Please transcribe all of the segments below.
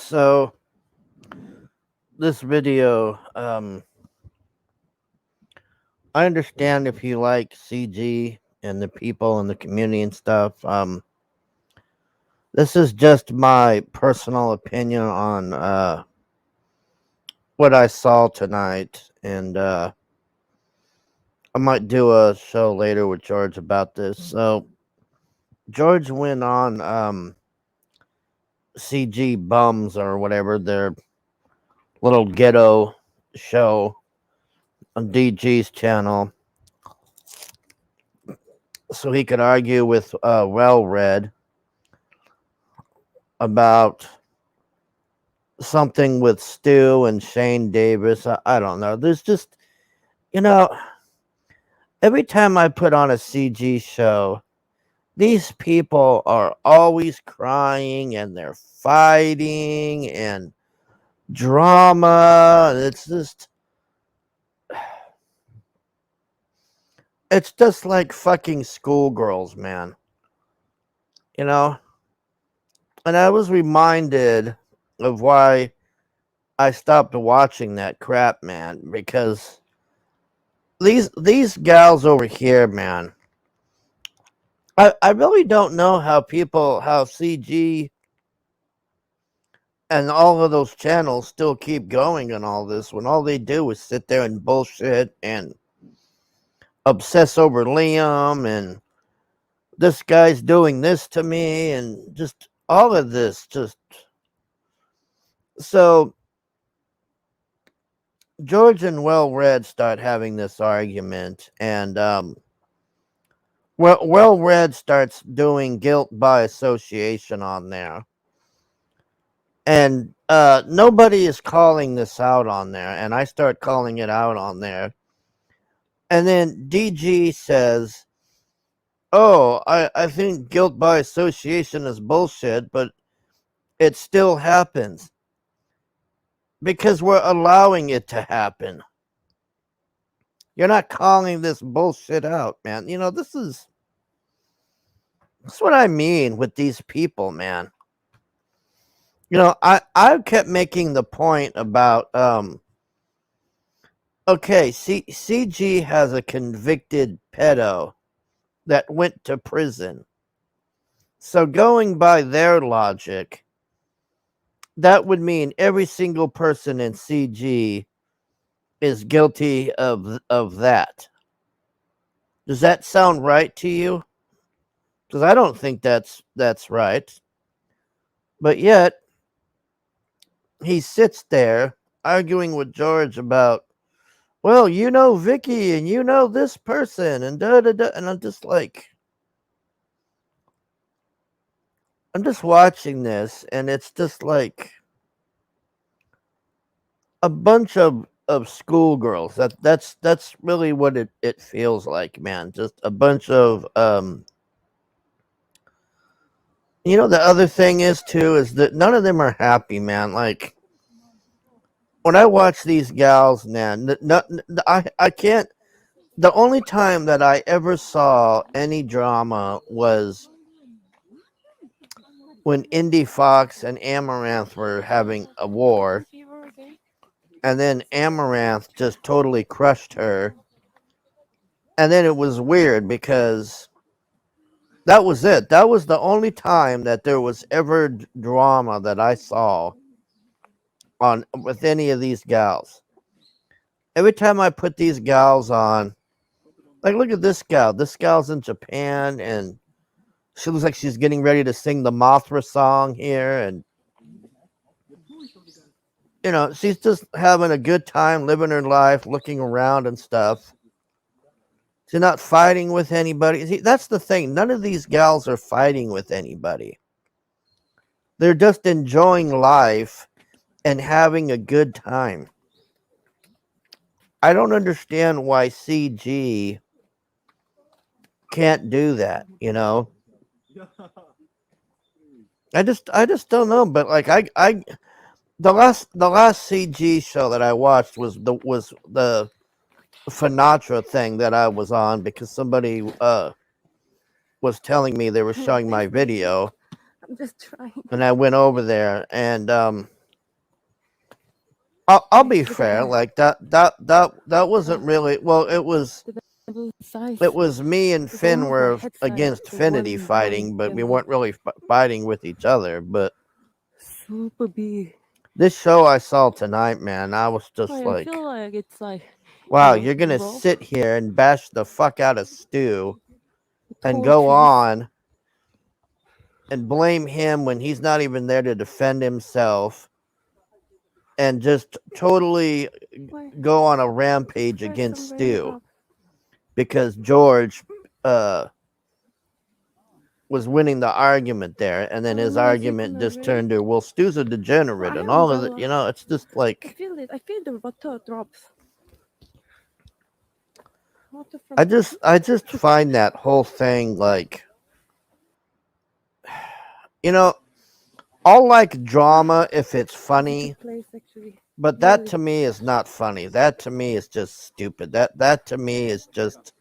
So this video, I understand if you like CG and the people and the community and stuff. This is just my personal opinion on what I saw tonight, and I might do a show later with George about this. So George went on CG Bums or whatever, their little ghetto show on DG's channel, so he could argue with Well Read about something with Stu and Shane Davis. I don't know. There's just, you know, every time I put on a CG show, these people are always crying and they're fighting and drama. It's just like fucking schoolgirls, man. You know? And I was reminded of why I stopped watching that crap, man, because these gals over here, man, I really don't know how CG and all of those channels still keep going and all this when all they do is sit there and bullshit and obsess over Liam and this guy's doing this to me and just all of this just. So George and Well Read start having this argument, and Well Read starts doing guilt by association on there, and nobody is calling this out on there, and I start calling it out on there, and then DG says, "Oh, I think guilt by association is bullshit, but it still happens because we're allowing it to happen. You're not calling this bullshit out, man. You know, that's what I mean with these people, man. You know, I kept making the point about okay, CG has a convicted pedo that went to prison. So going by their logic, that would mean every single person in CG is guilty of that. Does that sound right to you? Because I don't think that's right. But yet he sits there arguing with George about, well, you know Vicky and you know this person and da da da, and I'm just like, I'm just watching this and it's just like a bunch of schoolgirls. That's really what it feels like, man. Just a bunch of you know, the other thing is too is that none of them are happy, man. Like when I watch these gals, man, I can't. The only time that I ever saw any drama was when Indy Fox and Amaranth were having a war, and then Amaranth just totally crushed her. And then it was weird because that was it. That was the only time that there was ever drama that I saw on with any of these gals. Every time I put these gals on, like look at this gal. This gal's in Japan and she looks like she's getting ready to sing the Mothra song here, and you know, she's just having a good time living her life, looking around and stuff. She's not fighting with anybody. See, that's the thing. None of these gals are fighting with anybody. They're just enjoying life and having a good time. I don't understand why CG can't do that, you know? I just don't know, but like I the last CG show that I watched was the Finatra thing that I was on because somebody was telling me they were showing my video. I'm just trying. and I went over there, and I'll Okay, be look at fair, the like that wasn't uh, really well. It was the bamboo size. it was me and It's Finn almost my were head size. against The Finity one fighting, but we bamboo. weren't really fighting with each other. But Super big. this show I saw tonight, man, I was just I feel like, like it's like, wow, you're gonna rough. sit here and bash the fuck out of Stu and Tall go trees. on and blame him when he's not even there to defend himself, and just totally Why? go on a rampage There's against some rain Stu up. because George uh was winning the argument there, and then Oh his no, is it argument gonna just rain? turned to, well, Stu's a Oh, degenerate I and have all of it. umbrella. It's just I like feel it. I feel the water drops. Water from I here. just I just find that whole thing like, you know, I'll like Ah, drama if it's it's a good funny, place actually. but that Really. to me is not funny. That to me is just stupid. That to me is just,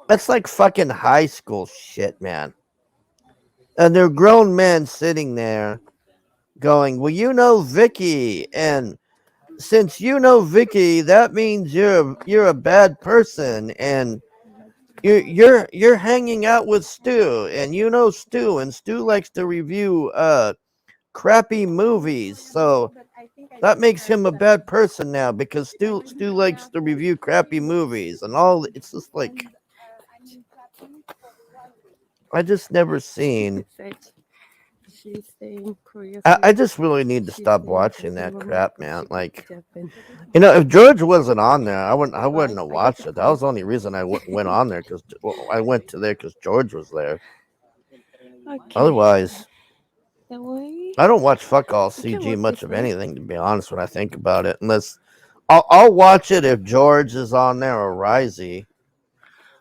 that's like fucking high school shit, man. And they're grown men sitting there going, "Well, you know Vicky, and since you know Vicky, that means you're a bad person, and you're hanging out with Stu, and you know Stu, and Stu likes to review crappy movies, so that makes him a bad person now because Stu likes to review crappy movies and all. It's just like I just never seen. Said she's staying Korea I food. just really need to She's stop staying watching Korean that mama crap, because man. she cook Like, Japan. if George wasn't on there, I Bye. wouldn't have I get watched the it. That was point. the only reason I went on there because I went to there because George was there. Okay. Otherwise, That way I don't watch fuck all we can CG walk much this of way. anything, to be honest. When I think about it, unless I'll watch it if George is on there or Risey.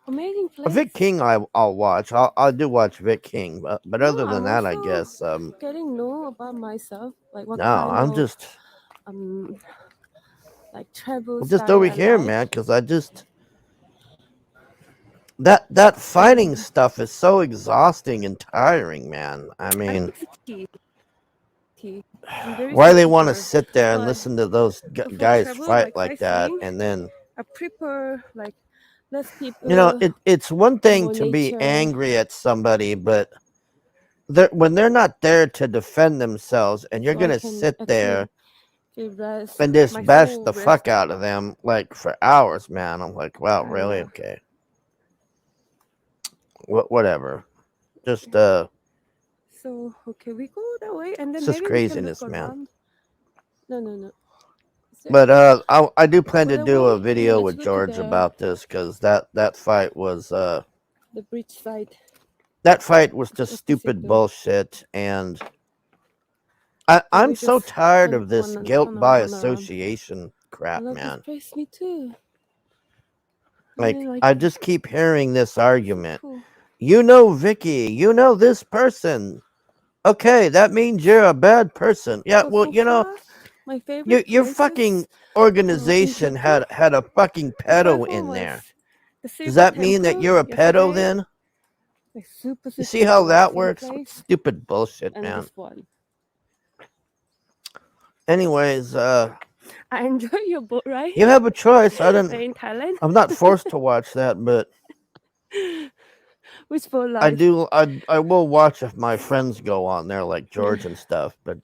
Amazing Vic place. King, I'll watch. I do watch Vic King, but No, other than I'm that, I also guess getting know about myself, like what no. kind I'm of just um like travel I'm just style over I here, like. man, because I just that fighting And stuff is so exhausting and tiring, man. I I mean, like city. City. I'm very why city they want to girl, sit there and but listen to those for guys travel fight like like that, sightseeing, and then I prefer like less people, it's one thing more to be nature. angry at somebody, but when they're not there to defend themselves, and you're So I gonna can sit actually there feel rest, and just my bash soul the fuck rest. out of them like for hours, man. I'm like, wow, really? Yeah. Okay, whatever. Just So okay, we go that way, and it's then just maybe we can look craziness, man. around. No, no, no. Is it? But I do plan Go to that do way, a and video let's with go to George about this because the bridge side. that fight was just What's this stupid sector? bullshit, and So I'm we so just tired turn of this guilt by one around. association I crap, love this man. place. Me too. I Like, like I it. just keep hearing this So argument. cool. You know Vicky, you know this person. Okay, that means you're a bad person. Yeah, But well, so far, my favorite your fucking places in organization Japan, had a fucking aside pedo from in was there. the Does Silver that mean that Temple you're a pedo yesterday, then? like super You see super how that relaxing works? What place, stupid bullshit, and man. this one. Anyways, I enjoy your boat ride you have a choice. I don't. in Thailand. I'm not forced to watch that, but Which boat I ride? do. I will watch if my friends go on there, like George and stuff. But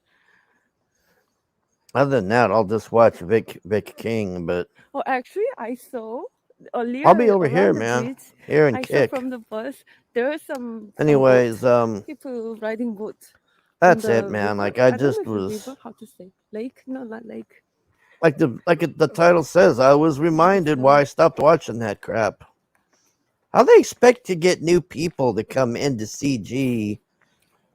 other than that, I'll just watch Vic King. But Oh, actually, I saw I'll be earlier over here, around the man. bridge. Here and I saw kick. from the bus there are some Anyways, boats, people riding boats on that's it, the man. river. Like I I don't know just if the was river, how to say, lake? No, not lake. the title says. I was Oh, this reminded why I one. stopped watching that crap. How they expect to get new people to come into CG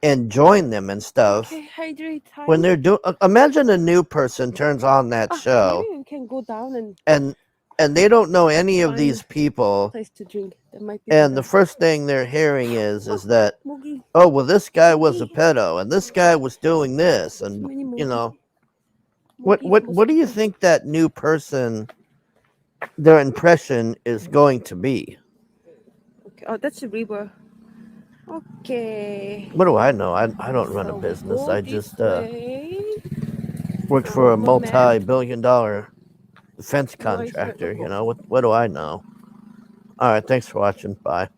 and join them and stuff Okay, hydrate when time. they're doing? Imagine a new person turns on that Ah, maybe show we can go down and and they don't know any of find these people, place to drink. That might be and the better. first thing they're hearing Oh, is that, mogi, oh, well, this guy was a mogi. pedo and this guy was doing this, So and many you mogi, know mogi what do you mosquito. think that new person, their impression is going to be? Okay, oh, that's a river. Okay. What do I know? I don't run a So we business. go I this just way. work So for a one map. multi-billion-dollar defense Why is there contractor. no? What do I know? All right, thanks for watching. Bye.